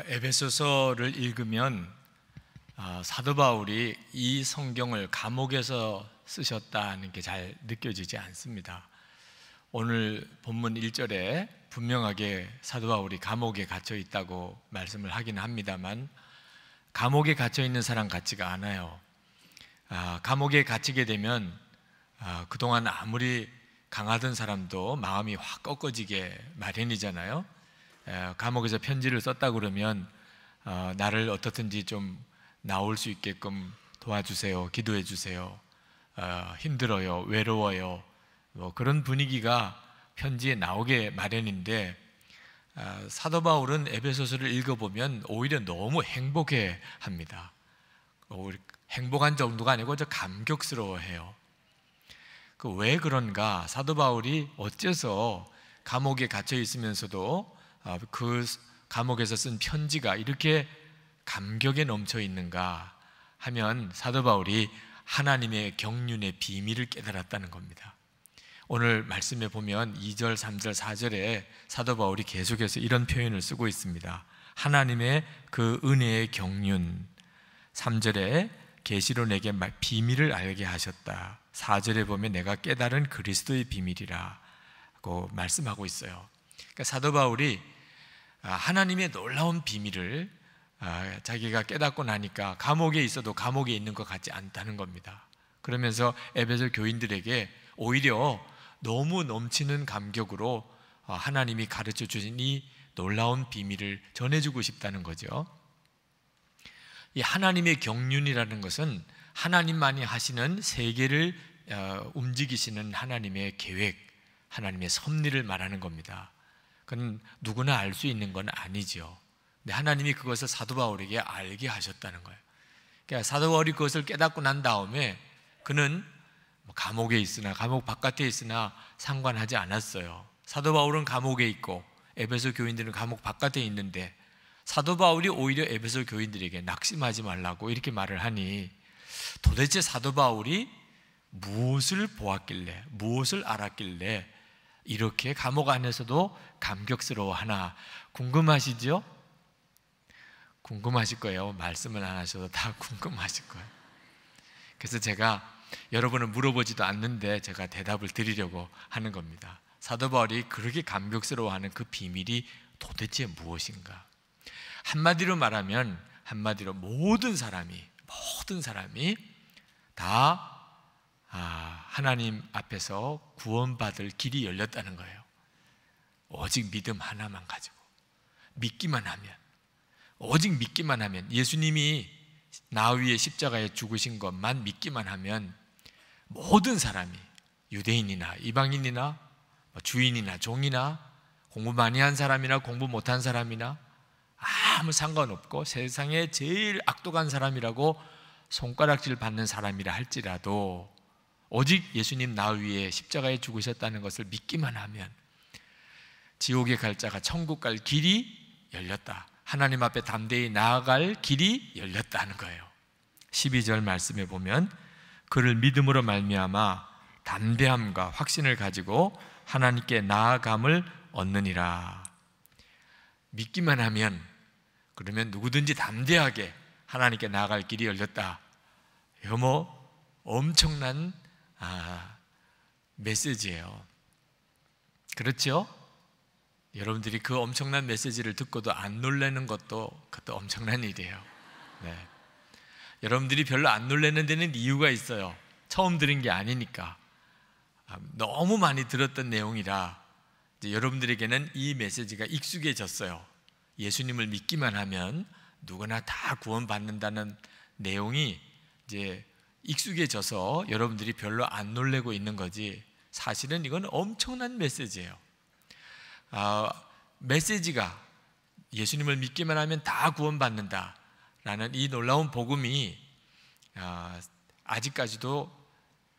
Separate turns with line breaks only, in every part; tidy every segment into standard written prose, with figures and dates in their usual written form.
에베소서를 읽으면 사도 바울이 이 성경을 감옥에서 쓰셨다는 게 잘 느껴지지 않습니다. 오늘 본문 1절에 분명하게 사도 바울이 감옥에 갇혀 있다고 말씀을 하긴 합니다만 감옥에 갇혀 있는 사람 같지가 않아요. 감옥에 갇히게 되면 그동안 아무리 강하던 사람도 마음이 확 꺾어지게 마련이잖아요. 감옥에서 편지를 썼다 그러면 나를 어떻든지 좀 나올 수 있게끔 도와주세요, 기도해 주세요, 힘들어요, 외로워요, 그런 분위기가 편지에 나오게 마련인데 사도 바울은 에베소서를 읽어보면 오히려 너무 행복해 합니다. 행복한 정도가 아니고 저 감격스러워해요. 왜 그런가? 사도 바울이 어째서 감옥에 갇혀 있으면서도 그 감옥에서 쓴 편지가 이렇게 감격에 넘쳐 있는가 하면 사도 바울이 하나님의 경륜의 비밀을 깨달았다는 겁니다. 오늘 말씀에 보면 2절, 3절, 4절에 사도 바울이 계속해서 이런 표현을 쓰고 있습니다. 하나님의 그 은혜의 경륜. 3절에 계시로 내게 비밀을 알게 하셨다. 4절에 보면 내가 깨달은 그리스도의 비밀이라고 말씀하고 있어요. 그러니까 사도 바울이 하나님의 놀라운 비밀을 자기가 깨닫고 나니까 감옥에 있어도 감옥에 있는 것 같지 않다는 겁니다. 그러면서 에베소 교인들에게 오히려 너무 넘치는 감격으로 하나님이 가르쳐 주신 이 놀라운 비밀을 전해주고 싶다는 거죠. 이 하나님의 경륜이라는 것은 하나님만이 하시는 세계를 움직이시는 하나님의 계획, 하나님의 섭리를 말하는 겁니다. 그건 누구나 알 수 있는 건 아니죠. 근데 하나님이 그것을 사도 바울에게 알게 하셨다는 거예요. 그러니까 사도 바울이 그것을 깨닫고 난 다음에 그는 감옥에 있으나 감옥 바깥에 있으나 상관하지 않았어요. 사도 바울은 감옥에 있고 에베소 교인들은 감옥 바깥에 있는데 사도 바울이 오히려 에베소 교인들에게 낙심하지 말라고 이렇게 말을 하니 도대체 사도 바울이 무엇을 보았길래, 무엇을 알았길래 이렇게 감옥 안에서도 감격스러워하나 궁금하시죠? 궁금하실 거예요. 말씀을 안 하셔도 다 궁금하실 거예요. 그래서 제가 여러분은 물어보지도 않는데 제가 대답을 드리려고 하는 겁니다. 사도 바울이 그렇게 감격스러워하는 그 비밀이 도대체 무엇인가? 한마디로 말하면 모든 사람이 다 하나님 앞에서 구원받을 길이 열렸다는 거예요. 오직 믿음 하나만 가지고 믿기만 하면, 오직 믿기만 하면, 예수님이 나 위에 십자가에 죽으신 것만 믿기만 하면 모든 사람이 유대인이나 이방인이나 주인이나 종이나 공부 많이 한 사람이나 공부 못한 사람이나 아무 상관없고 세상에 제일 악독한 사람이라고 손가락질 받는 사람이라 할지라도 오직 예수님 나 위에 십자가에 죽으셨다는 것을 믿기만 하면 지옥에 갈 자가 천국 갈 길이 열렸다. 하나님 앞에 담대히 나아갈 길이 열렸다는 거예요. 12절 말씀에 보면 그를 믿음으로 말미암아 담대함과 확신을 가지고 하나님께 나아감을 얻느니라. 믿기만 하면 그러면 누구든지 담대하게 하나님께 나아갈 길이 열렸다. 이거 엄청난 메시지예요. 그렇죠? 여러분들이 그 엄청난 메시지를 듣고도 안 놀라는 것도 그것도 엄청난 일이에요. 네. 여러분들이 별로 안 놀라는 데는 이유가 있어요. 처음 들은 게 아니니까. 너무 많이 들었던 내용이라 이제 여러분들에게는 이 메시지가 익숙해졌어요. 예수님을 믿기만 하면 누구나 다 구원받는다는 내용이 이제 익숙해져서 여러분들이 별로 안 놀래고 있는 거지, 사실은 이건 엄청난 메시지예요. 메시지가 예수님을 믿기만 하면 다 구원받는다라는 이 놀라운 복음이 아직까지도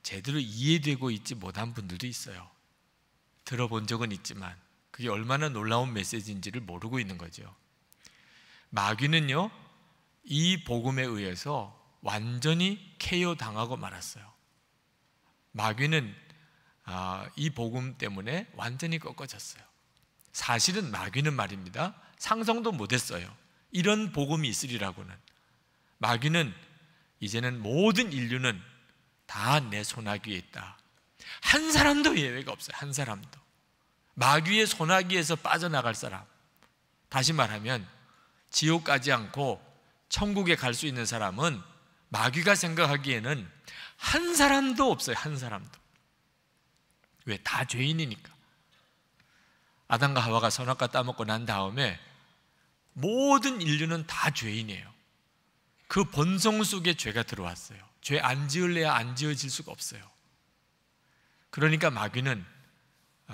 제대로 이해되고 있지 못한 분들도 있어요. 들어본 적은 있지만 그게 얼마나 놀라운 메시지인지를 모르고 있는 거죠. 마귀는요, 이 복음에 의해서 완전히 KO 당하고 말았어요. 마귀는 이 복음 때문에 완전히 꺾어졌어요. 사실은 마귀는 말입니다, 상성도 못했어요. 이런 복음이 있으리라고는. 마귀는 이제는 모든 인류는 다 내 손아귀에 있다. 한 사람도 예외가 없어요. 한 사람도. 마귀의 손아귀에서 빠져나갈 사람, 다시 말하면 지옥 가지 않고 천국에 갈 수 있는 사람은 마귀가 생각하기에는 한 사람도 없어요. 한 사람도. 왜? 다 죄인이니까. 아담과 하와가 선악과 따먹고 난 다음에 모든 인류는 다 죄인이에요. 그 본성 속에 죄가 들어왔어요. 죄 안 지을래야 안 지어질 수가 없어요. 그러니까 마귀는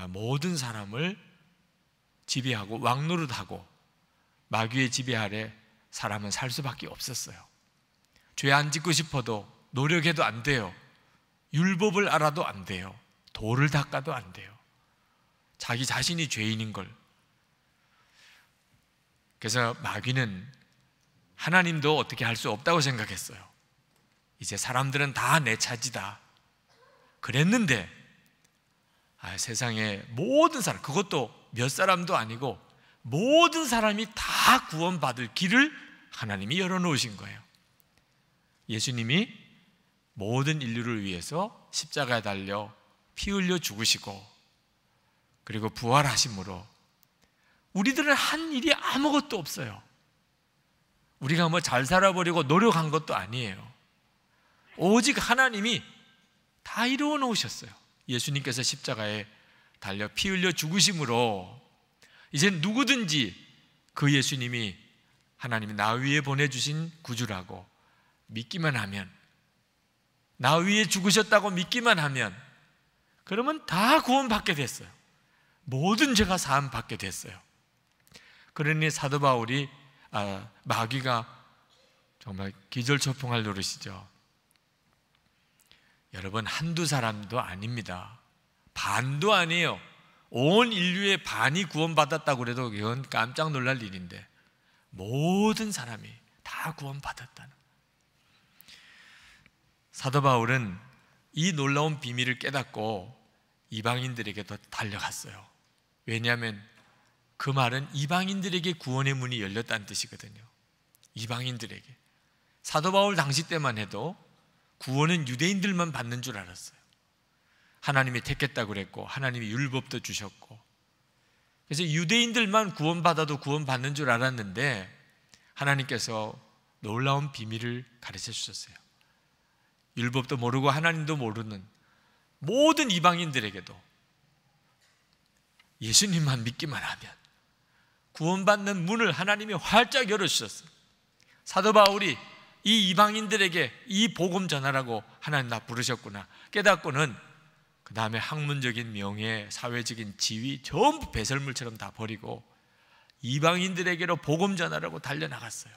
모든 사람을 지배하고 왕노릇하고 마귀의 지배 아래 사람은 살 수밖에 없었어요. 죄 안 짓고 싶어도 노력해도 안 돼요. 율법을 알아도 안 돼요. 돌을 닦아도 안 돼요. 자기 자신이 죄인인 걸. 그래서 마귀는 하나님도 어떻게 할 수 없다고 생각했어요. 이제 사람들은 다 내 차지다 그랬는데 세상에 모든 사람, 그것도 몇 사람도 아니고 모든 사람이 다 구원받을 길을 하나님이 열어놓으신 거예요. 예수님이 모든 인류를 위해서 십자가에 달려 피 흘려 죽으시고 그리고 부활하심으로 우리들은 한 일이 아무것도 없어요. 우리가 뭐 잘 살아보려고 노력한 것도 아니에요. 오직 하나님이 다 이루어 놓으셨어요. 예수님께서 십자가에 달려 피 흘려 죽으심으로 이제 누구든지 그 예수님이 하나님이 나 위에 보내주신 구주라고 믿기만 하면, 나 위에 죽으셨다고 믿기만 하면 그러면 다 구원받게 됐어요. 모든 죄가 사함받게 됐어요. 그러니 사도 바울이 마귀가 정말 기절초풍할 노릇이죠. 여러분, 한두 사람도 아닙니다. 반도 아니에요. 온 인류의 반이 구원받았다고 그래도 이건 깜짝 놀랄 일인데 모든 사람이 다 구원받았다는. 사도 바울은 이 놀라운 비밀을 깨닫고 이방인들에게도 달려갔어요. 왜냐하면 그 말은 이방인들에게 구원의 문이 열렸다는 뜻이거든요. 이방인들에게. 사도 바울 당시 때만 해도 구원은 유대인들만 받는 줄 알았어요. 하나님이 택했다고 그랬고 하나님이 율법도 주셨고, 그래서 유대인들만 구원받아도 구원받는 줄 알았는데 하나님께서 놀라운 비밀을 가르쳐 주셨어요. 율법도 모르고 하나님도 모르는 모든 이방인들에게도 예수님만 믿기만 하면 구원받는 문을 하나님이 활짝 열어주셨어요. 사도 바울이 이 이방인들에게 이 복음 전하라고 하나님 나 부르셨구나 깨닫고는 그 다음에 학문적인 명예, 사회적인 지위 전부 배설물처럼 다 버리고 이방인들에게로 복음 전하라고 달려나갔어요.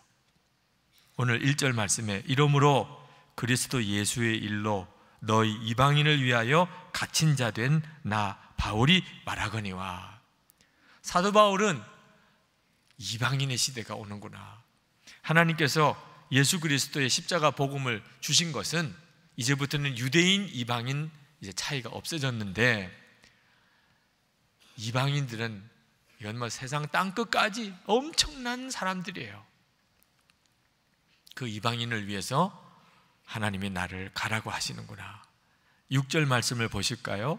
오늘 1절 말씀에 이러므로 그리스도 예수의 일로 너희 이방인을 위하여 갇힌 자 된 나 바울이 말하거니와. 사도 바울은 이방인의 시대가 오는구나, 하나님께서 예수 그리스도의 십자가 복음을 주신 것은 이제부터는 유대인, 이방인 이제 차이가 없어졌는데 이방인들은 이건 뭐 세상 땅끝까지 엄청난 사람들이에요. 그 이방인을 위해서 하나님이 나를 가라고 하시는구나. 6절 말씀을 보실까요?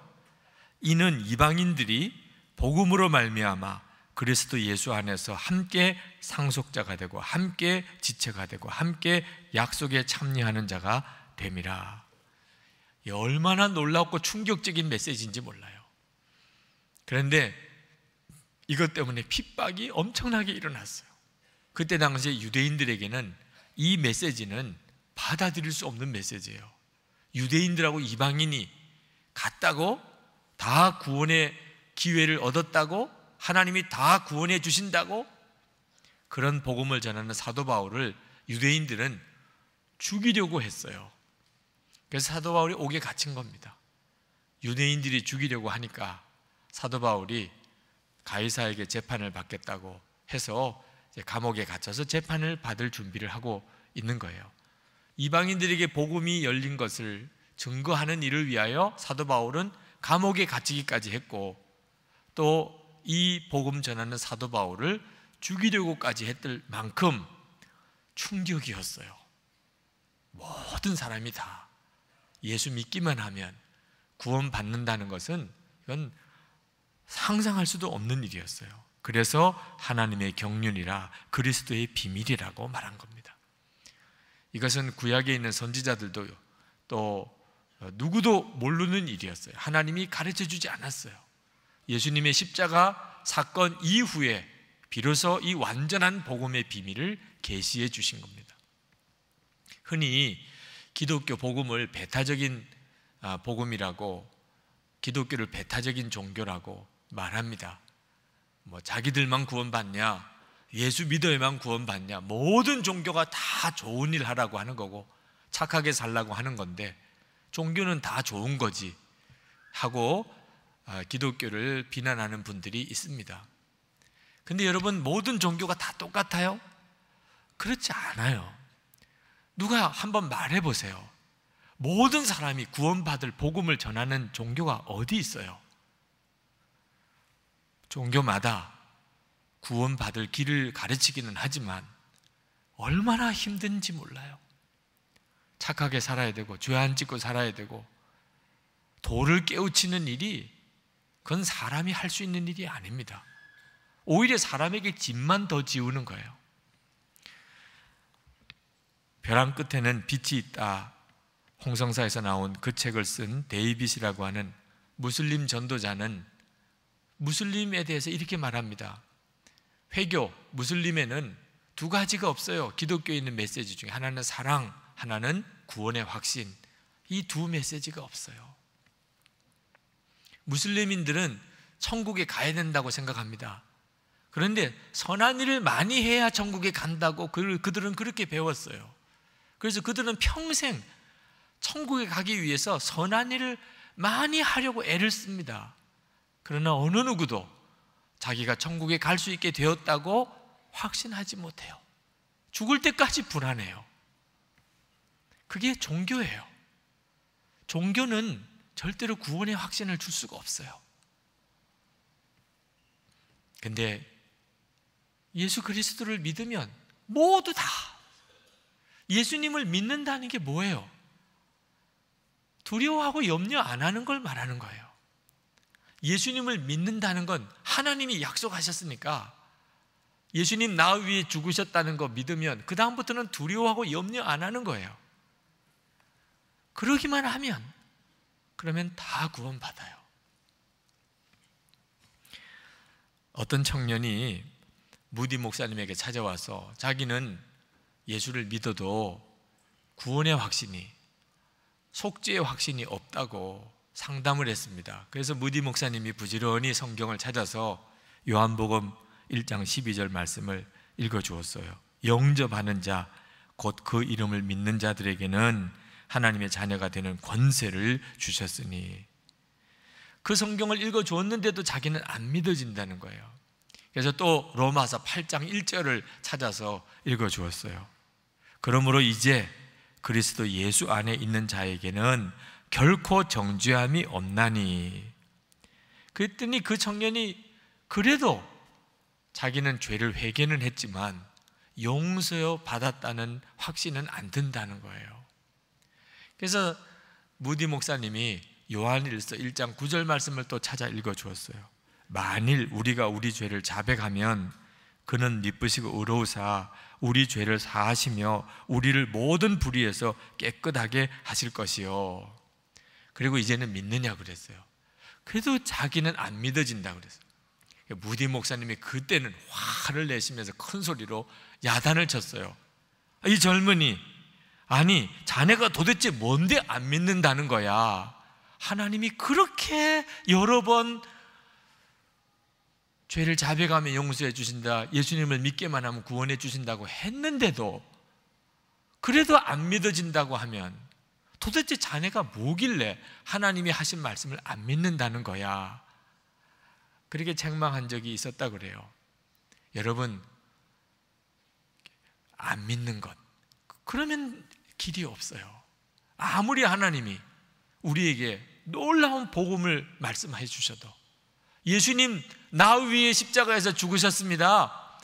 이는 이방인들이 복음으로 말미암아 그리스도 예수 안에서 함께 상속자가 되고 함께 지체가 되고 함께 약속에 참여하는 자가 됨이라. 얼마나 놀랍고 충격적인 메시지인지 몰라요. 그런데 이것 때문에 핍박이 엄청나게 일어났어요. 그때 당시에 유대인들에게는 이 메시지는 받아들일 수 없는 메시지예요. 유대인들하고 이방인이 같다고, 다 구원의 기회를 얻었다고, 하나님이 다 구원해 주신다고, 그런 복음을 전하는 사도 바울을 유대인들은 죽이려고 했어요. 그래서 사도 바울이 옥에 갇힌 겁니다. 유대인들이 죽이려고 하니까 사도 바울이 가이사에게 재판을 받겠다고 해서 이제 감옥에 갇혀서 재판을 받을 준비를 하고 있는 거예요. 이방인들에게 복음이 열린 것을 증거하는 일을 위하여 사도 바울은 감옥에 갇히기까지 했고, 또 이 복음 전하는 사도 바울을 죽이려고까지 했을 만큼 충격이었어요. 모든 사람이 다 예수 믿기만 하면 구원받는다는 것은 이건 상상할 수도 없는 일이었어요. 그래서 하나님의 경륜이라 그리스도의 비밀이라고 말한 겁니다. 이것은 구약에 있는 선지자들도 또 누구도 모르는 일이었어요. 하나님이 가르쳐주지 않았어요. 예수님의 십자가 사건 이후에 비로소 이 완전한 복음의 비밀을 계시해 주신 겁니다. 흔히 기독교 복음을 배타적인 복음이라고, 기독교를 배타적인 종교라고 말합니다. 자기들만 구원받냐, 예수 믿어야만 구원받냐, 모든 종교가 다 좋은 일 하라고 하는 거고 착하게 살라고 하는 건데 종교는 다 좋은 거지 하고 기독교를 비난하는 분들이 있습니다. 근데 여러분, 모든 종교가 다 똑같아요? 그렇지 않아요. 누가 한번 말해보세요. 모든 사람이 구원받을 복음을 전하는 종교가 어디 있어요? 종교마다 구원받을 길을 가르치기는 하지만 얼마나 힘든지 몰라요. 착하게 살아야 되고 죄 안 짓고 살아야 되고 도를 깨우치는 일이 그건 사람이 할 수 있는 일이 아닙니다. 오히려 사람에게 짐만 더 지우는 거예요. 벼랑 끝에는 빛이 있다, 홍성사에서 나온 그 책을 쓴 데이빗이라고 하는 무슬림 전도자는 무슬림에 대해서 이렇게 말합니다. 회교, 무슬림에는 두 가지가 없어요. 기독교에 있는 메시지 중에 하나는 사랑, 하나는 구원의 확신. 이 두 메시지가 없어요. 무슬림인들은 천국에 가야 된다고 생각합니다. 그런데 선한 일을 많이 해야 천국에 간다고 그들은 그렇게 배웠어요. 그래서 그들은 평생 천국에 가기 위해서 선한 일을 많이 하려고 애를 씁니다. 그러나 어느 누구도 자기가 천국에 갈 수 있게 되었다고 확신하지 못해요. 죽을 때까지 불안해요. 그게 종교예요. 종교는 절대로 구원의 확신을 줄 수가 없어요. 근데 예수 그리스도를 믿으면 모두 다, 예수님을 믿는다는 게 뭐예요? 두려워하고 염려 안 하는 걸 말하는 거예요. 예수님을 믿는다는 건 하나님이 약속하셨으니까 예수님 나 위에 죽으셨다는 거 믿으면 그 다음부터는 두려워하고 염려 안 하는 거예요. 그러기만 하면 그러면 다 구원받아요. 어떤 청년이 무디 목사님에게 찾아와서 자기는 예수를 믿어도 구원의 확신이, 속죄의 확신이 없다고 상담을 했습니다. 그래서 무디 목사님이 부지런히 성경을 찾아서 요한복음 1장 12절 말씀을 읽어주었어요. 영접하는 자, 곧 그 이름을 믿는 자들에게는 하나님의 자녀가 되는 권세를 주셨으니. 그 성경을 읽어주었는데도 자기는 안 믿어진다는 거예요. 그래서 또 로마서 8장 1절을 찾아서 읽어주었어요. 그러므로 이제 그리스도 예수 안에 있는 자에게는 결코 정죄함이 없나니. 그랬더니 그 청년이 그래도 자기는 죄를 회개는 했지만 용서 받았다는 확신은 안 든다는 거예요. 그래서 무디 목사님이 요한일서 1장 9절 말씀을 또 찾아 읽어주었어요. 만일 우리가 우리 죄를 자백하면 그는 미쁘시고 의로우사 우리 죄를 사하시며 우리를 모든 불의에서 깨끗하게 하실 것이요. 그리고 이제는 믿느냐 그랬어요. 그래도 자기는 안 믿어진다고 그랬어요. 무디 목사님이 그때는 화를 내시면서 큰 소리로 야단을 쳤어요. 이 젊은이, 아니 자네가 도대체 뭔데 안 믿는다는 거야. 하나님이 그렇게 여러 번 죄를 자백하면 용서해 주신다, 예수님을 믿게만 하면 구원해 주신다고 했는데도 그래도 안 믿어진다고 하면 도대체 자네가 뭐길래 하나님이 하신 말씀을 안 믿는다는 거야. 그렇게 책망한 적이 있었다 그래요. 여러분, 안 믿는 것, 그러면 길이 없어요. 아무리 하나님이 우리에게 놀라운 복음을 말씀해 주셔도, 예수님 나 위에 십자가에서 죽으셨습니다,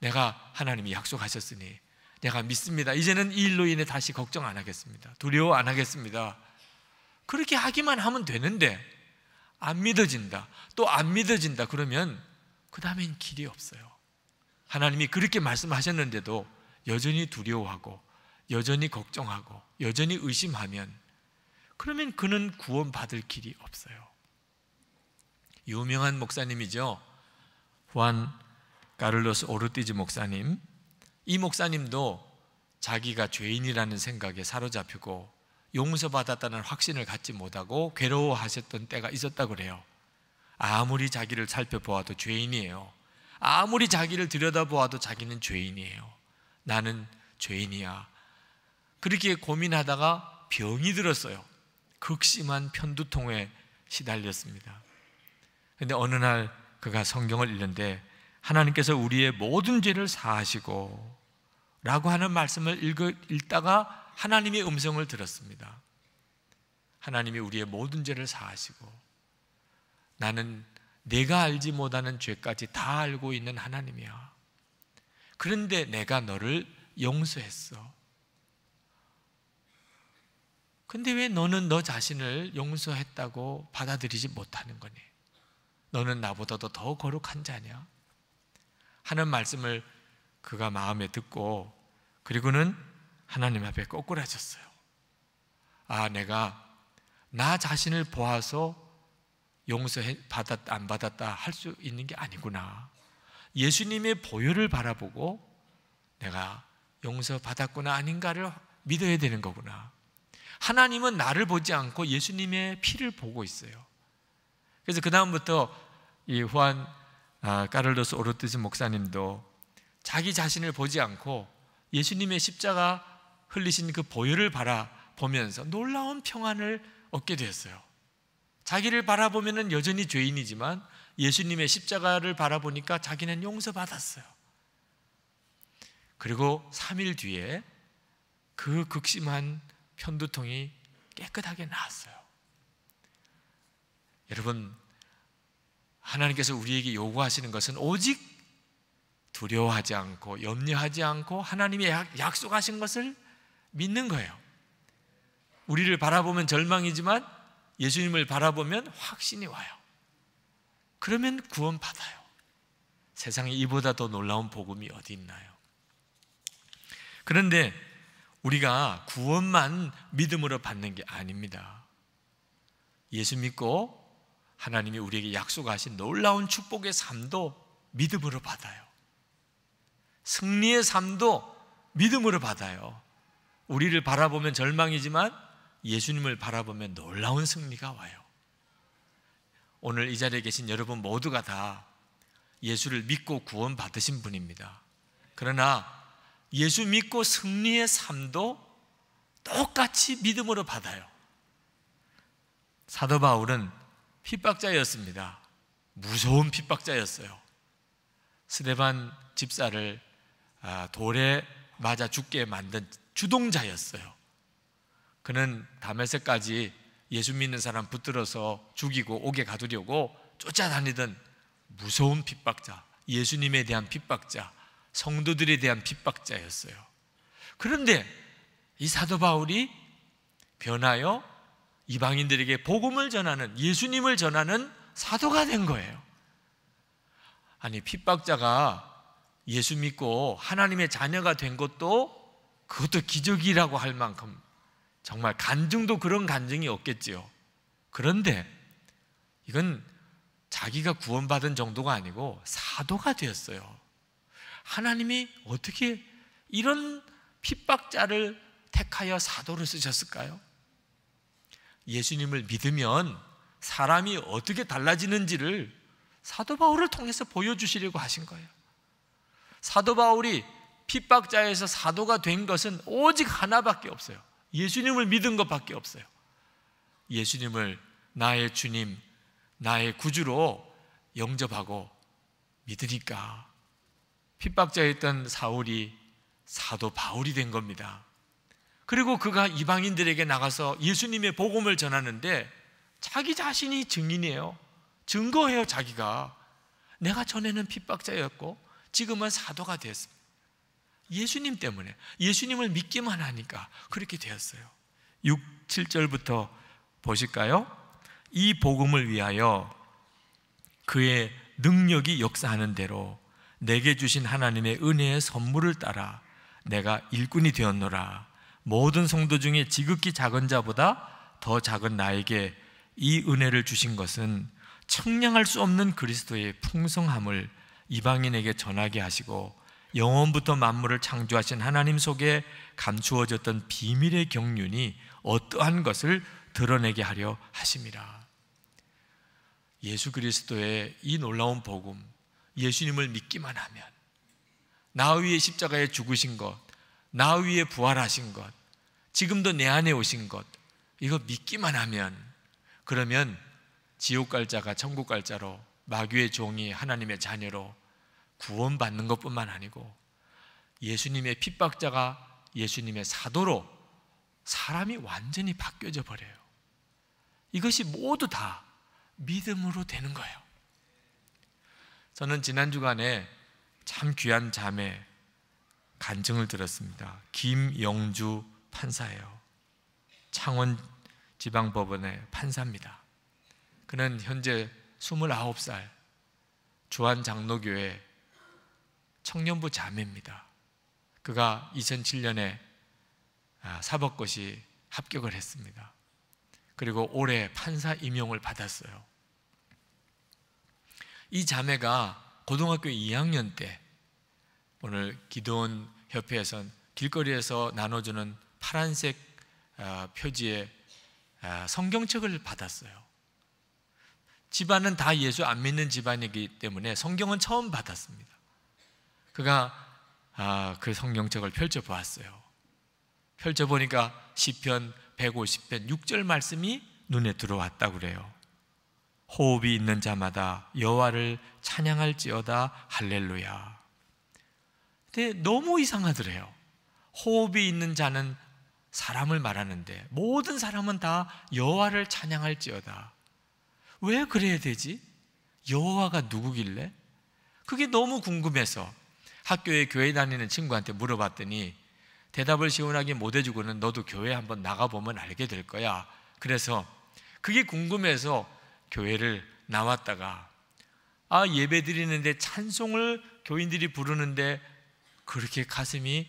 내가 하나님이 약속하셨으니 내가 믿습니다. 이제는 이 일로 인해 다시 걱정 안 하겠습니다. 두려워 안 하겠습니다. 그렇게 하기만 하면 되는데 안 믿어진다, 또 안 믿어진다 그러면 그 다음엔 길이 없어요. 하나님이 그렇게 말씀하셨는데도 여전히 두려워하고 여전히 걱정하고 여전히 의심하면 그러면 그는 구원받을 길이 없어요. 유명한 목사님이죠. 후안 카를로스 오르티즈 목사님. 이 목사님도 자기가 죄인이라는 생각에 사로잡히고 용서받았다는 확신을 갖지 못하고 괴로워하셨던 때가 있었다고 그래요. 아무리 자기를 살펴보아도 죄인이에요. 아무리 자기를 들여다보아도 자기는 죄인이에요. 나는 죄인이야. 그렇게 고민하다가 병이 들었어요. 극심한 편두통에 시달렸습니다. 그런데 어느 날 그가 성경을 읽는데 하나님께서 우리의 모든 죄를 사하시고 라고 하는 말씀을 읽다가 하나님의 음성을 들었습니다. 하나님이 우리의 모든 죄를 사하시고 나는 내가 알지 못하는 죄까지 다 알고 있는 하나님이야. 그런데 내가 너를 용서했어. 근데 왜 너는 너 자신을 용서했다고 받아들이지 못하는 거니? 너는 나보다도 더 거룩한 자냐? 하는 말씀을 그가 마음에 듣고 그리고는 하나님 앞에 꼬꾸라졌어요. 아, 내가 나 자신을 보아서 용서받았다 안 받았다 할 수 있는 게 아니구나. 예수님의 보혈을 바라보고 내가 용서받았구나 아닌가를 믿어야 되는 거구나. 하나님은 나를 보지 않고 예수님의 피를 보고 있어요. 그래서 그 다음부터 이 후안 카를로스 오르티즈 목사님도 자기 자신을 보지 않고 예수님의 십자가 흘리신 그 보혈을 바라보면서 놀라운 평안을 얻게 되었어요. 자기를 바라보면 여전히 죄인이지만 예수님의 십자가를 바라보니까 자기는 용서받았어요. 그리고 3일 뒤에 그 극심한 편두통이 깨끗하게 나았어요. 여러분, 하나님께서 우리에게 요구하시는 것은 오직 두려워하지 않고 염려하지 않고 하나님이 약속하신 것을 믿는 거예요. 우리를 바라보면 절망이지만 예수님을 바라보면 확신이 와요. 그러면 구원받아요. 세상에 이보다 더 놀라운 복음이 어디 있나요? 그런데 우리가 구원만 믿음으로 받는 게 아닙니다. 예수 믿고 하나님이 우리에게 약속하신 놀라운 축복의 삶도 믿음으로 받아요. 승리의 삶도 믿음으로 받아요. 우리를 바라보면 절망이지만 예수님을 바라보면 놀라운 승리가 와요. 오늘 이 자리에 계신 여러분 모두가 다 예수를 믿고 구원 받으신 분입니다. 그러나 예수 믿고 승리의 삶도 똑같이 믿음으로 받아요. 사도 바울은 핍박자였습니다. 무서운 핍박자였어요. 스데반 집사를 돌에 맞아 죽게 만든 주동자였어요. 그는 다메섹까지 예수 믿는 사람 붙들어서 죽이고 옥에 가두려고 쫓아다니던 무서운 핍박자, 예수님에 대한 핍박자, 성도들에 대한 핍박자였어요. 그런데 이 사도 바울이 변하여 이방인들에게 복음을 전하는, 예수님을 전하는 사도가 된 거예요. 아니, 핍박자가 예수 믿고 하나님의 자녀가 된 것도 그것도 기적이라고 할 만큼 정말 간증도 그런 간증이 없겠지요. 그런데 이건 자기가 구원받은 정도가 아니고 사도가 되었어요. 하나님이 어떻게 이런 핍박자를 택하여 사도를 쓰셨을까요? 예수님을 믿으면 사람이 어떻게 달라지는지를 사도 바울을 통해서 보여주시려고 하신 거예요. 사도 바울이 핍박자에서 사도가 된 것은 오직 하나밖에 없어요. 예수님을 믿은 것밖에 없어요. 예수님을 나의 주님, 나의 구주로 영접하고 믿으니까 핍박자였던 사울이 사도 바울이 된 겁니다. 그리고 그가 이방인들에게 나가서 예수님의 복음을 전하는데 자기 자신이 증인이에요. 증거해요. 자기가 내가 전에는 핍박자였고 지금은 사도가 되었습니다. 예수님 때문에, 예수님을 믿기만 하니까 그렇게 되었어요. 6, 7절부터 보실까요? 이 복음을 위하여 그의 능력이 역사하는 대로 내게 주신 하나님의 은혜의 선물을 따라 내가 일꾼이 되었노라. 모든 성도 중에 지극히 작은 자보다 더 작은 나에게 이 은혜를 주신 것은 측량할 수 없는 그리스도의 풍성함을 이방인에게 전하게 하시고 영원부터 만물을 창조하신 하나님 속에 감추어졌던 비밀의 경륜이 어떠한 것을 드러내게 하려 하심이라. 예수 그리스도의 이 놀라운 복음, 예수님을 믿기만 하면, 나 위에 십자가에 죽으신 것, 나 위에 부활하신 것, 지금도 내 안에 오신 것, 이거 믿기만 하면, 그러면 지옥 갈 자가 천국 갈 자로, 마귀의 종이 하나님의 자녀로 구원받는 것뿐만 아니고 예수님의 핍박자가 예수님의 사도로 사람이 완전히 바뀌어져 버려요. 이것이 모두 다 믿음으로 되는 거예요. 저는 지난 주간에 참 귀한 자매 간증을 들었습니다. 김영주 판사예요. 창원지방법원의 판사입니다. 그는 현재 29살 주한장로교회 청년부 자매입니다. 그가 2007년에 사법고시 합격을 했습니다. 그리고 올해 판사 임용을 받았어요. 이 자매가 고등학교 2학년 때 오늘 기도원 협회에서 길거리에서 나눠주는 파란색 표지의 성경책을 받았어요. 집안은 다 예수 안 믿는 집안이기 때문에 성경은 처음 받았습니다. 그가 그 성경책을 펼쳐보았어요. 펼쳐보니까 시편 150편 6절 말씀이 눈에 들어왔다고 그래요. 호흡이 있는 자마다 여호와를 찬양할지어다 할렐루야. 근데 너무 이상하더래요. 호흡이 있는 자는 사람을 말하는데 모든 사람은 다 여호와를 찬양할지어다. 왜 그래야 되지? 여호와가 누구길래? 그게 너무 궁금해서 학교에 교회 다니는 친구한테 물어봤더니 대답을 시원하게 못 해주고는 너도 교회 한번 나가보면 알게 될 거야. 그래서 그게 궁금해서 교회를 나왔다가 예배 드리는데 찬송을 교인들이 부르는데 그렇게 가슴이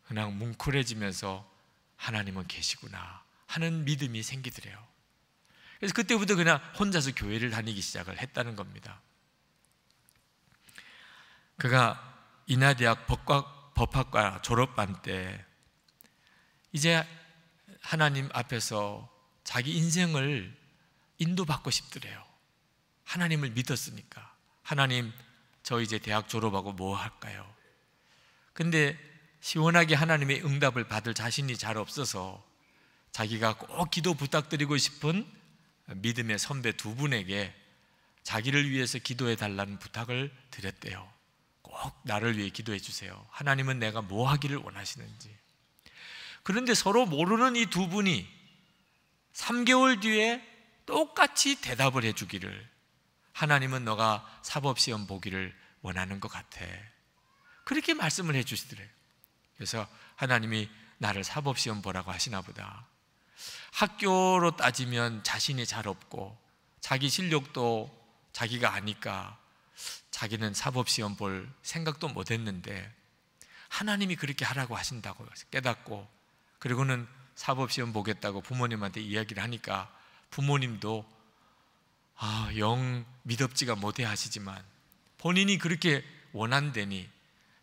그냥 뭉클해지면서 하나님은 계시구나 하는 믿음이 생기더래요. 그래서 그때부터 그냥 혼자서 교회를 다니기 시작을 했다는 겁니다. 그가 인하대학 법학과 졸업반 때 이제 하나님 앞에서 자기 인생을 인도받고 싶더래요. 하나님을 믿었으니까. 하나님, 저 이제 대학 졸업하고 뭐 할까요? 근데 시원하게 하나님의 응답을 받을 자신이 잘 없어서 자기가 꼭 기도 부탁드리고 싶은 믿음의 선배 두 분에게 자기를 위해서 기도해 달라는 부탁을 드렸대요. 꼭 나를 위해 기도해 주세요. 하나님은 내가 뭐 하기를 원하시는지. 그런데 서로 모르는 이 두 분이 3개월 뒤에 똑같이 대답을 해주기를, 하나님은 너가 사법시험 보기를 원하는 것 같아. 그렇게 말씀을 해주시더래요. 그래서 하나님이 나를 사법시험 보라고 하시나 보다. 학교로 따지면 자신이 잘 없고 자기 실력도 자기가 아니까 자기는 사법시험 볼 생각도 못했는데 하나님이 그렇게 하라고 하신다고 깨닫고, 그리고는 사법시험 보겠다고 부모님한테 이야기를 하니까 부모님도 영 미덥지가 못해 하시지만 본인이 그렇게 원한다니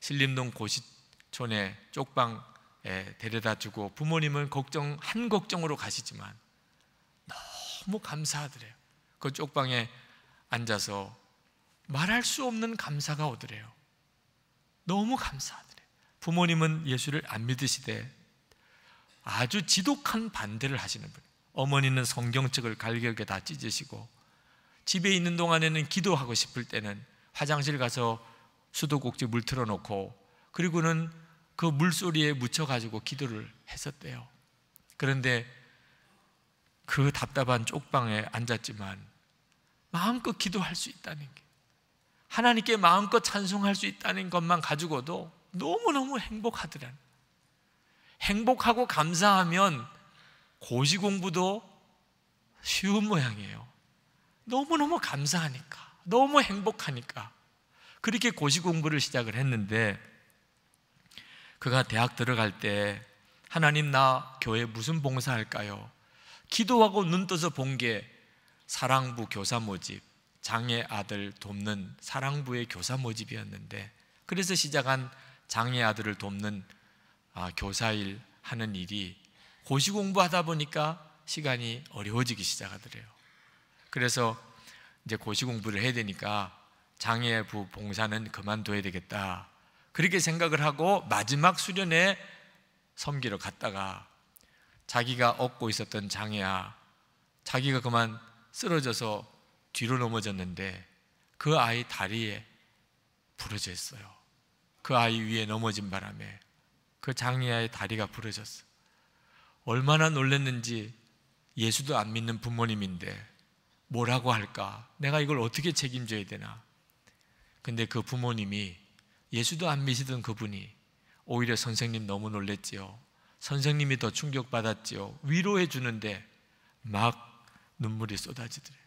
신림동 고시촌에 쪽방에 데려다 주고 부모님은 한 걱정으로 가시지만 너무 감사하더래요. 그 쪽방에 앉아서 말할 수 없는 감사가 오더래요. 너무 감사하더래요. 부모님은 예수를 안 믿으시되 아주 지독한 반대를 하시는 분이에요. 어머니는 성경책을 갈겨게 다 찢으시고 집에 있는 동안에는 기도하고 싶을 때는 화장실 가서 수도꼭지 물 틀어놓고 그리고는 그 물소리에 묻혀가지고 기도를 했었대요. 그런데 그 답답한 쪽방에 앉았지만 마음껏 기도할 수 있다는 게, 하나님께 마음껏 찬송할 수 있다는 것만 가지고도 너무너무 행복하더라는. 행복하고 감사하면 고시 공부도 쉬운 모양이에요. 너무너무 감사하니까, 너무 행복하니까 그렇게 고시 공부를 시작을 했는데, 그가 대학 들어갈 때 하나님, 나 교회 무슨 봉사할까요? 기도하고 눈 떠서 본 게 사랑부 교사 모집, 장애 아들 돕는 사랑부의 교사 모집이었는데, 그래서 시작한 장애 아들을 돕는 교사일 하는 일이 고시 공부하다 보니까 시간이 어려워지기 시작하더래요. 그래서 이제 고시 공부를 해야 되니까 장애부 봉사는 그만둬야 되겠다, 그렇게 생각을 하고 마지막 수련회 섬기러 갔다가 자기가 얻고 있었던 장애아, 자기가 그만 쓰러져서 뒤로 넘어졌는데 그 아이 다리에 부러져 있어요. 그 아이 위에 넘어진 바람에 그 장애아의 다리가 부러졌어. 얼마나 놀랐는지. 예수도 안 믿는 부모님인데 뭐라고 할까? 내가 이걸 어떻게 책임져야 되나? 근데 그 부모님이, 예수도 안 믿으던 그분이 오히려 선생님 너무 놀랬지요. 선생님이 더 충격받았지요. 위로해 주는데 막 눈물이 쏟아지더래요.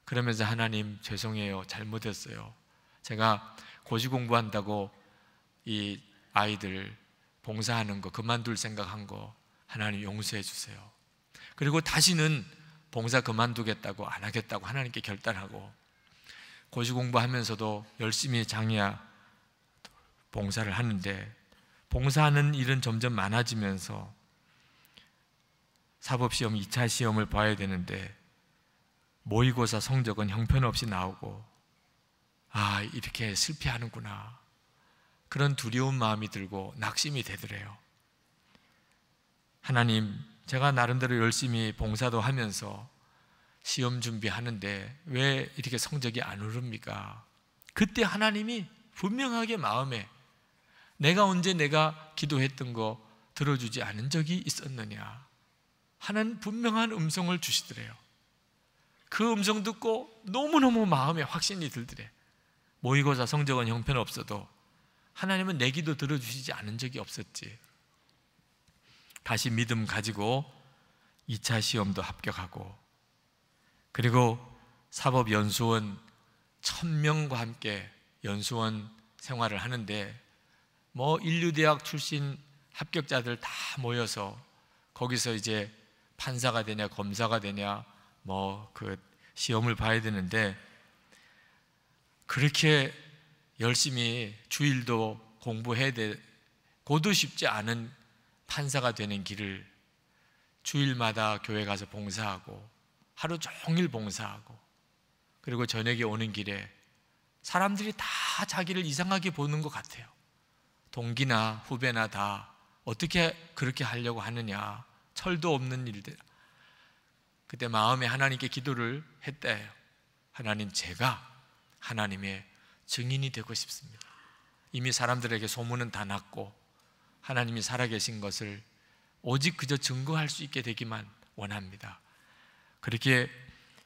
그러면서 하나님 죄송해요, 잘못했어요. 제가 고시 공부한다고 이 아이들 봉사하는 거 그만둘 생각한 거 하나님 용서해 주세요. 그리고 다시는 봉사 그만두겠다고, 안 하겠다고 하나님께 결단하고 고시 공부하면서도 열심히 장애아 봉사를 하는데, 봉사하는 일은 점점 많아지면서 사법시험 2차 시험을 봐야 되는데 모의고사 성적은 형편없이 나오고, 아, 이렇게 실패하는구나, 그런 두려운 마음이 들고 낙심이 되더래요. 하나님, 제가 나름대로 열심히 봉사도 하면서 시험 준비하는데 왜 이렇게 성적이 안 오릅니까? 그때 하나님이 분명하게 마음에, 내가 언제 내가 기도했던 거 들어주지 않은 적이 있었느냐, 하는 분명한 음성을 주시더래요. 그 음성 듣고 너무너무 마음에 확신이 들더래. 모의고사 성적은 형편없어도 하나님은 내 기도 들어주시지 않은 적이 없었지. 다시 믿음 가지고 2차 시험도 합격하고, 그리고 사법연수원 1000명과 함께 연수원 생활을 하는데, 인류대학 출신 합격자들 다 모여서 거기서 이제 판사가 되냐 검사가 되냐 그 시험을 봐야 되는데, 그렇게 열심히 주일도 공부해야 고도 쉽지 않은 판사가 되는 길을 주일마다 교회 가서 봉사하고 하루 종일 봉사하고, 그리고 저녁에 오는 길에 사람들이 다 자기를 이상하게 보는 것 같아요. 동기나 후배나 다 어떻게 그렇게 하려고 하느냐, 철도 없는 일들. 그때 마음에 하나님께 기도를 했대요. 하나님, 제가 하나님의 증인이 되고 싶습니다. 이미 사람들에게 소문은 다 났고 하나님이 살아계신 것을 오직 그저 증거할 수 있게 되기만 원합니다. 그렇게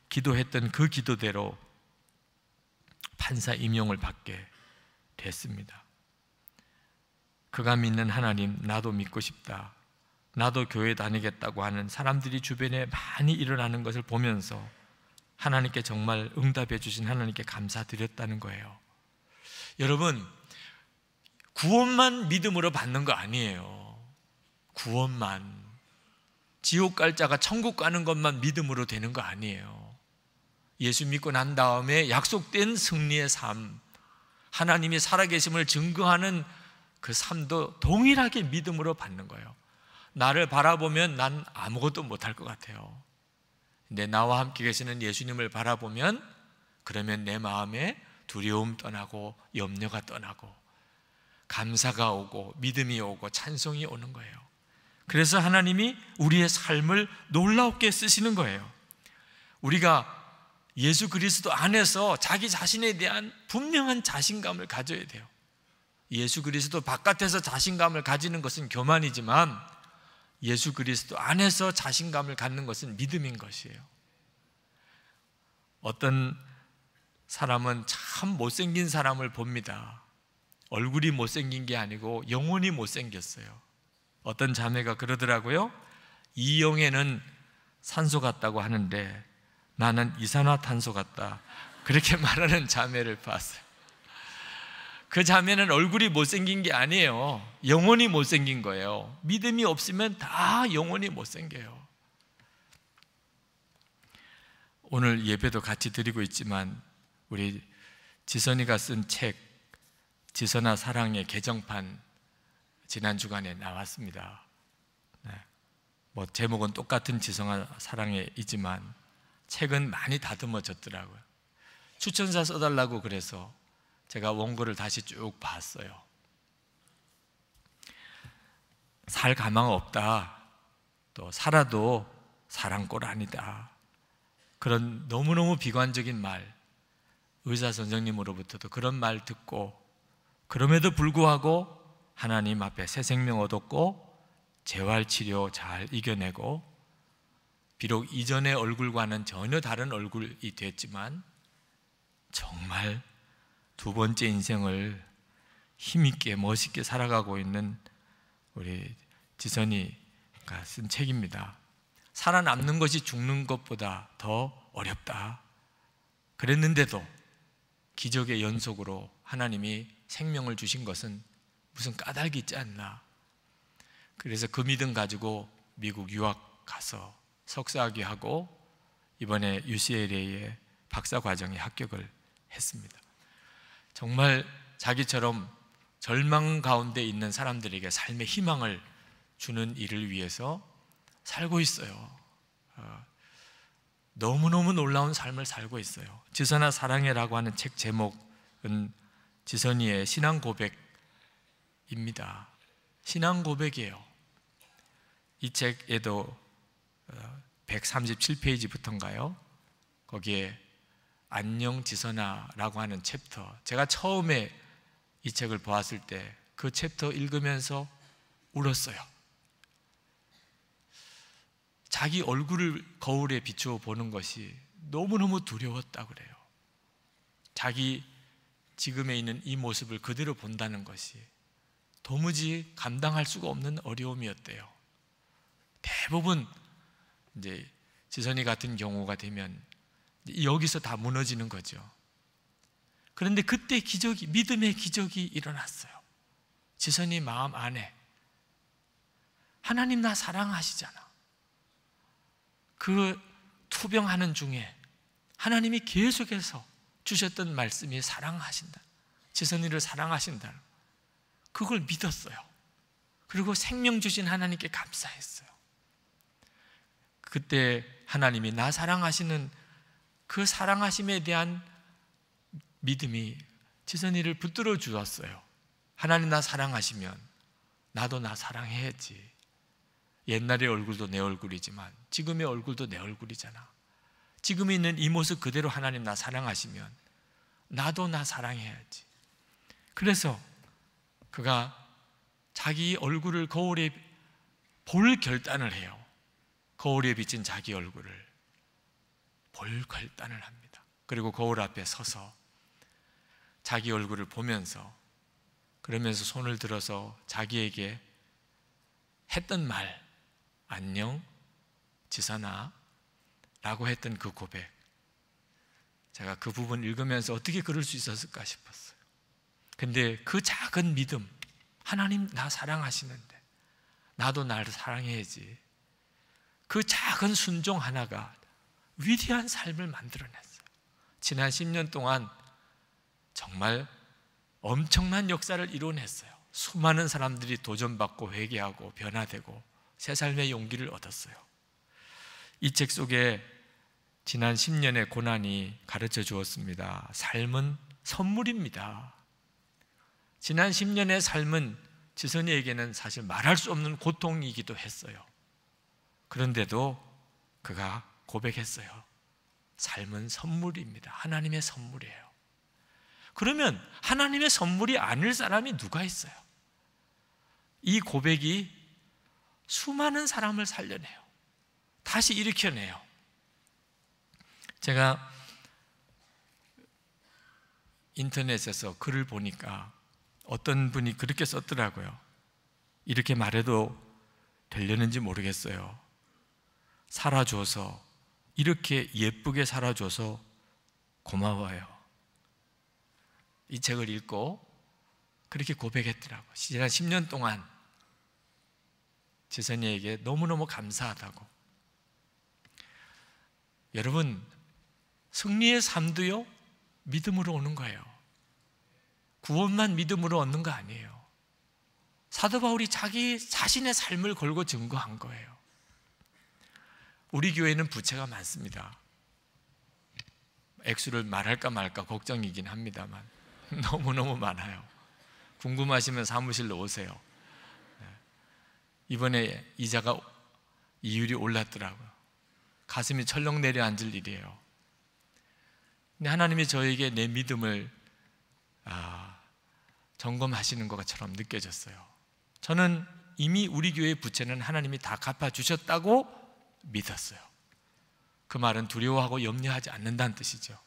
기도했던 그 기도대로 판사 임용을 받게 됐습니다. 그가 믿는 하나님, 나도 믿고 싶다, 나도 교회 다니겠다고 하는 사람들이 주변에 많이 일어나는 것을 보면서 하나님께 정말 응답해 주신 하나님께 감사드렸다는 거예요. 여러분, 구원만 믿음으로 받는 거 아니에요. 구원만, 지옥 갈 자가 천국 가는 것만 믿음으로 되는 거 아니에요. 예수 믿고 난 다음에 약속된 승리의 삶, 하나님이 살아계심을 증거하는 그 삶도 동일하게 믿음으로 받는 거예요. 나를 바라보면 난 아무것도 못할 것 같아요. 근데 나와 함께 계시는 예수님을 바라보면, 그러면 내 마음에 두려움 떠나고 염려가 떠나고 감사가 오고 믿음이 오고 찬송이 오는 거예요. 그래서 하나님이 우리의 삶을 놀랍게 쓰시는 거예요. 우리가 예수 그리스도 안에서 자기 자신에 대한 분명한 자신감을 가져야 돼요. 예수 그리스도 바깥에서 자신감을 가지는 것은 교만이지만 예수 그리스도 안에서 자신감을 갖는 것은 믿음인 것이에요. 어떤 사람은 참 못생긴 사람을 봅니다. 얼굴이 못생긴 게 아니고 영혼이 못생겼어요. 어떤 자매가 그러더라고요. 이영애는 산소 같다고 하는데 나는 이산화탄소 같다, 그렇게 말하는 자매를 봤어요. 그 자매는 얼굴이 못생긴 게 아니에요. 영혼이 못생긴 거예요. 믿음이 없으면 다 영혼이 못생겨요. 오늘 예배도 같이 드리고 있지만 우리 지선이가 쓴 책 지선아 사랑의 개정판 지난 주간에 나왔습니다. 뭐 제목은 똑같은 지선아 사랑에이지만 책은 많이 다듬어졌더라고요. 추천사 써달라고 그래서 제가 원고를 다시 쭉 봤어요. 살 가망 없다, 또 살아도 사랑꼴 아니다, 그런 너무너무 비관적인 말, 의사 선생님으로부터도 그런 말 듣고, 그럼에도 불구하고 하나님 앞에 새 생명 얻었고 재활치료 잘 이겨내고, 비록 이전의 얼굴과는 전혀 다른 얼굴이 됐지만 정말 두 번째 인생을 힘있게 멋있게 살아가고 있는 우리 지선이가 쓴 책입니다. 살아남는 것이 죽는 것보다 더 어렵다, 그랬는데도 기적의 연속으로 하나님이 생명을 주신 것은 무슨 까닭이 있지 않나. 그래서 그 믿음 가지고 미국 유학 가서 석사학위하고 이번에 UCLA에 박사과정에 합격을 했습니다. 정말 자기처럼 절망 가운데 있는 사람들에게 삶의 희망을 주는 일을 위해서 살고 있어요. 너무너무 놀라운 삶을 살고 있어요. 지선아 사랑해라고 하는 책 제목은 지선이의 신앙 고백입니다. 신앙 고백이에요. 이 책에도 137페이지부터인가요? 거기에 안녕 지선아라고 하는 챕터, 제가 처음에 이 책을 보았을 때 그 챕터 읽으면서 울었어요. 자기 얼굴을 거울에 비추어 보는 것이 너무너무 두려웠다 그래요. 자기 지금에 있는 이 모습을 그대로 본다는 것이 도무지 감당할 수가 없는 어려움이었대요. 대부분 이제 지선이 같은 경우가 되면 여기서 다 무너지는 거죠. 그런데 그때 기적이, 믿음의 기적이 일어났어요. 지선이 마음 안에 하나님 나 사랑하시잖아, 그 투병하는 중에 하나님이 계속해서 주셨던 말씀이 사랑하신다, 지선이를 사랑하신다, 그걸 믿었어요. 그리고 생명 주신 하나님께 감사했어요. 그때 하나님이 나 사랑하시는 그 사랑하심에 대한 믿음이 지선이를 붙들어 주었어요. 하나님 나 사랑하시면 나도 나 사랑해야지. 옛날의 얼굴도 내 얼굴이지만 지금의 얼굴도 내 얼굴이잖아. 지금 있는 이 모습 그대로 하나님 나 사랑하시면 나도 나 사랑해야지. 그래서 그가 자기 얼굴을 거울에 볼 결단을 해요. 거울에 비친 자기 얼굴을 볼 결단을 합니다. 그리고 거울 앞에 서서 자기 얼굴을 보면서, 그러면서 손을 들어서 자기에게 했던 말, 안녕 지선아 라고 했던 그 고백, 제가 그 부분 읽으면서 어떻게 그럴 수 있었을까 싶었어요. 근데 그 작은 믿음, 하나님 나 사랑하시는데 나도 나를 사랑해야지, 그 작은 순종 하나가 위대한 삶을 만들어냈어요. 지난 10년 동안 정말 엄청난 역사를 이뤄냈어요. 수많은 사람들이 도전받고 회개하고 변화되고 새 삶의 용기를 얻었어요. 이 책 속에 지난 10년의 고난이 가르쳐 주었습니다. 삶은 선물입니다. 지난 10년의 삶은 지선이에게는 사실 말할 수 없는 고통이기도 했어요. 그런데도 그가 고백했어요. 삶은 선물입니다. 하나님의 선물이에요. 그러면 하나님의 선물이 아닐 사람이 누가 있어요? 이 고백이 수많은 사람을 살려내요. 다시 일으켜내요. 제가 인터넷에서 글을 보니까 어떤 분이 그렇게 썼더라고요. 이렇게 말해도 되려는지 모르겠어요. 살아줘서, 이렇게 예쁘게 살아줘서 고마워요. 이 책을 읽고 그렇게 고백했더라고요. 지난 10년 동안 지선이에게 너무너무 감사하다고. 여러분, 승리의 삶도요, 믿음으로 오는 거예요. 구원만 믿음으로 얻는 거 아니에요. 사도 바울이 자기 자신의 삶을 걸고 증거한 거예요. 우리 교회는 부채가 많습니다. 액수를 말할까 말까 걱정이긴 합니다만 너무너무 많아요. 궁금하시면 사무실로 오세요. 이번에 이자가 이율이 올랐더라고요. 가슴이 철렁 내려앉을 일이에요. 근데 하나님이 저에게 내 믿음을 점검하시는 것처럼 느껴졌어요. 저는 이미 우리 교회의 부채는 하나님이 다 갚아주셨다고 믿었어요. 그 말은 두려워하고 염려하지 않는다는 뜻이죠.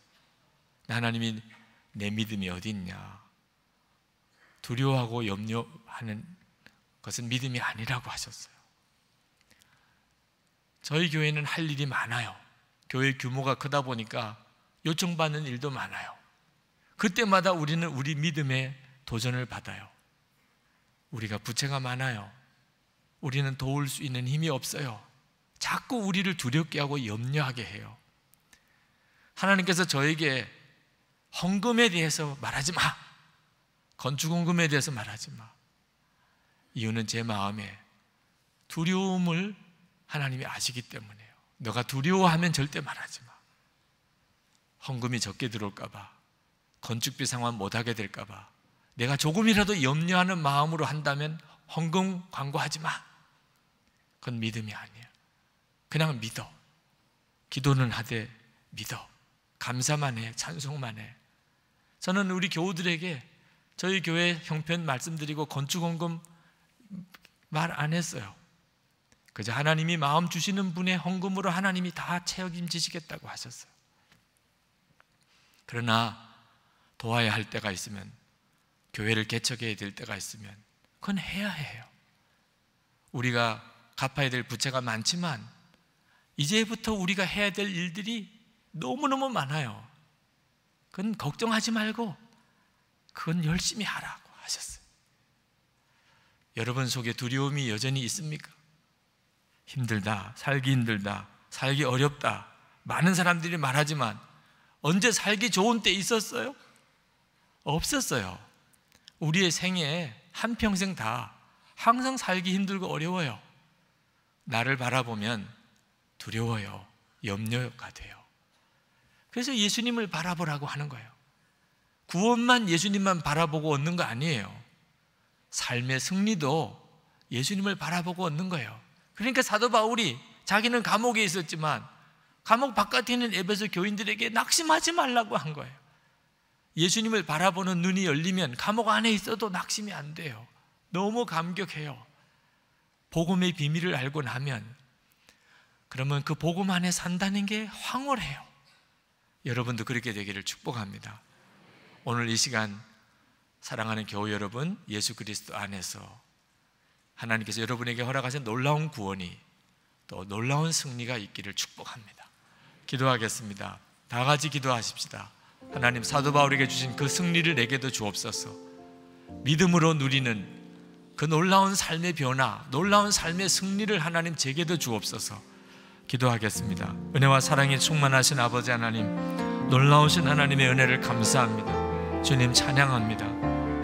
하나님이 내 믿음이 어디 있냐, 두려워하고 염려하는 것은 믿음이 아니라고 하셨어요. 저희 교회는 할 일이 많아요. 교회 규모가 크다 보니까 요청받는 일도 많아요. 그때마다 우리는 우리 믿음에 도전을 받아요. 우리가 부채가 많아요. 우리는 도울 수 있는 힘이 없어요. 자꾸 우리를 두렵게 하고 염려하게 해요. 하나님께서 저에게 헌금에 대해서 말하지 마, 건축헌금에 대해서 말하지 마. 이유는 제 마음에 두려움을 하나님이 아시기 때문이에요. 너가 두려워하면 절대 말하지 마. 헌금이 적게 들어올까 봐, 건축비 상환 못하게 될까 봐, 내가 조금이라도 염려하는 마음으로 한다면 헌금 광고하지 마. 그건 믿음이 아니야. 그냥 믿어. 기도는 하되 믿어. 감사만 해, 찬송만 해. 저는 우리 교우들에게 저희 교회 형편 말씀드리고 건축헌금 말 안 했어요. 그저 하나님이 마음 주시는 분의 헌금으로 하나님이 다 책임지시겠다고 하셨어요. 그러나 도와야 할 때가 있으면, 교회를 개척해야 될 때가 있으면 그건 해야 해요. 우리가 갚아야 될 부채가 많지만 이제부터 우리가 해야 될 일들이 너무너무 많아요. 그건 걱정하지 말고 그건 열심히 하라고 하셨어요. 여러분 속에 두려움이 여전히 있습니까? 힘들다, 살기 힘들다, 살기 어렵다, 많은 사람들이 말하지만 언제 살기 좋은 때 있었어요? 없었어요. 우리의 생애에 한평생 다 항상 살기 힘들고 어려워요. 나를 바라보면 두려워요. 염려가 돼요. 그래서 예수님을 바라보라고 하는 거예요. 구원만 예수님만 바라보고 얻는 거 아니에요. 삶의 승리도 예수님을 바라보고 얻는 거예요. 그러니까 사도 바울이 자기는 감옥에 있었지만 감옥 바깥에 있는 에베소 교인들에게 낙심하지 말라고 한 거예요. 예수님을 바라보는 눈이 열리면 감옥 안에 있어도 낙심이 안 돼요. 너무 감격해요. 복음의 비밀을 알고 나면, 그러면 그 복음 안에 산다는 게 황홀해요. 여러분도 그렇게 되기를 축복합니다. 오늘 이 시간 사랑하는 교우 여러분, 예수 그리스도 안에서 하나님께서 여러분에게 허락하신 놀라운 구원이, 또 놀라운 승리가 있기를 축복합니다. 기도하겠습니다. 다 같이 기도하십시다. 하나님, 사도 바울에게 주신 그 승리를 내게도 주옵소서. 믿음으로 누리는 그 놀라운 삶의 변화, 놀라운 삶의 승리를 하나님 제게도 주옵소서. 기도하겠습니다. 은혜와 사랑이 충만하신 아버지 하나님, 놀라우신 하나님의 은혜를 감사합니다. 주님 찬양합니다.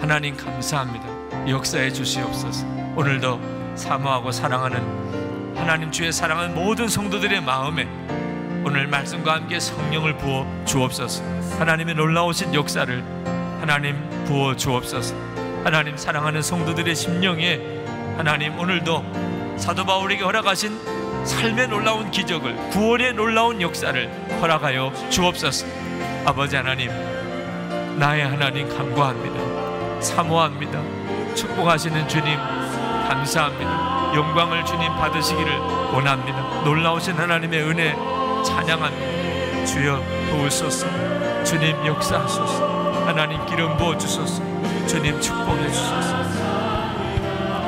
하나님 감사합니다. 역사해 주시옵소서. 오늘도 사모하고 사랑하는 하나님, 주의 사랑하는 모든 성도들의 마음에 오늘 말씀과 함께 성령을 부어 주옵소서. 하나님의 놀라우신 역사를 하나님 부어 주옵소서. 하나님, 사랑하는 성도들의 심령에 하나님 오늘도 사도 바울에게 허락하신 삶의 놀라운 기적을, 구원의 놀라운 역사를 허락하여 주옵소서. 아버지 하나님, 나의 하나님 간구합니다. 사모합니다. 축복하시는 주님 감사합니다. 영광을 주님 받으시기를 원합니다. 놀라우신 하나님의 은혜 찬양합니다. 주여 도우소서. 주님 역사하소서. 하나님 기름 부어 주소서. 주님 축복해 주소서.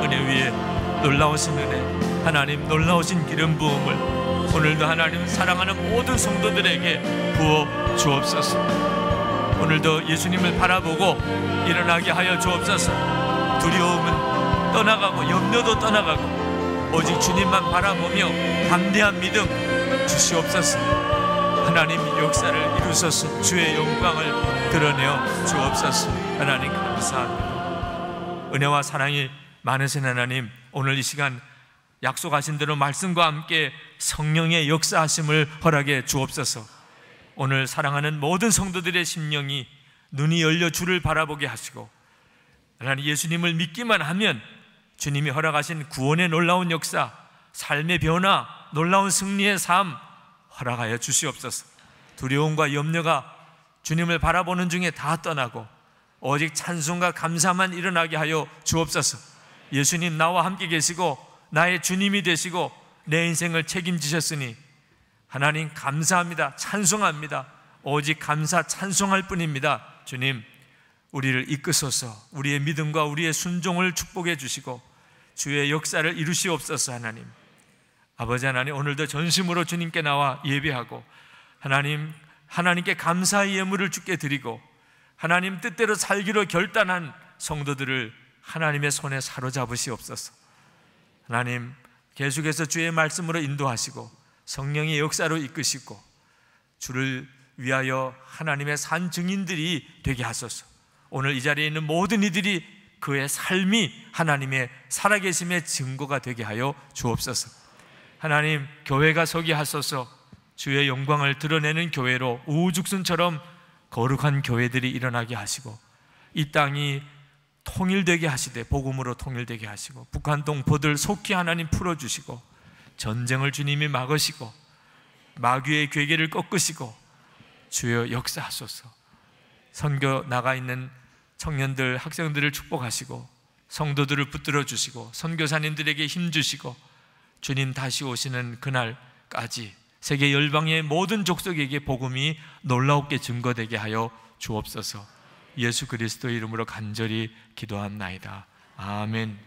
은혜 위에 놀라우신 은혜, 하나님 놀라우신 기름 부음을 오늘도 하나님 사랑하는 모든 성도들에게 부어 주옵소서. 오늘도 예수님을 바라보고 일어나게 하여 주옵소서. 두려움은 떠나가고 염려도 떠나가고 오직 주님만 바라보며 담대한 믿음 주시옵소서. 하나님 역사를 이루소서. 주의 영광을 드러내어 주옵소서. 하나님 감사합니다. 은혜와 사랑이 많으신 하나님, 오늘 이 시간 약속하신 대로 말씀과 함께 성령의 역사하심을 허락해 주옵소서. 오늘 사랑하는 모든 성도들의 심령이 눈이 열려 주를 바라보게 하시고, 하나님 예수님을 믿기만 하면 주님이 허락하신 구원의 놀라운 역사, 삶의 변화, 놀라운 승리의 삶 허락하여 주시옵소서. 두려움과 염려가 주님을 바라보는 중에 다 떠나고 오직 찬송과 감사만 일어나게 하여 주옵소서. 예수님 나와 함께 계시고 나의 주님이 되시고 내 인생을 책임지셨으니 하나님 감사합니다. 찬송합니다. 오직 감사 찬송할 뿐입니다. 주님, 우리를 이끄소서. 우리의 믿음과 우리의 순종을 축복해 주시고 주의 역사를 이루시옵소서. 하나님, 아버지 하나님, 오늘도 전심으로 주님께 나와 예배하고 하나님께 감사의 예물을 주께 드리고 하나님 뜻대로 살기로 결단한 성도들을 하나님의 손에 사로잡으시옵소서. 하나님, 계속해서 주의 말씀으로 인도하시고 성령의 역사로 이끄시고 주를 위하여 하나님의 산 증인들이 되게 하소서. 오늘 이 자리에 있는 모든 이들이 그의 삶이 하나님의 살아계심의 증거가 되게 하여 주옵소서. 하나님, 교회가 서게 하소서. 주의 영광을 드러내는 교회로 우후죽순처럼 거룩한 교회들이 일어나게 하시고 이 땅이 통일되게 하시되 복음으로 통일되게 하시고 북한 동포들 속히 하나님 풀어주시고 전쟁을 주님이 막으시고 마귀의 괴계를 꺾으시고 주여 역사하소서. 선교 나가 있는 청년들, 학생들을 축복하시고 성도들을 붙들어 주시고 선교사님들에게 힘 주시고 주님 다시 오시는 그날까지 세계 열방의 모든 족속에게 복음이 놀라웠게 증거되게 하여 주옵소서. 예수 그리스도의 이름으로 간절히 기도합나이다. 아멘.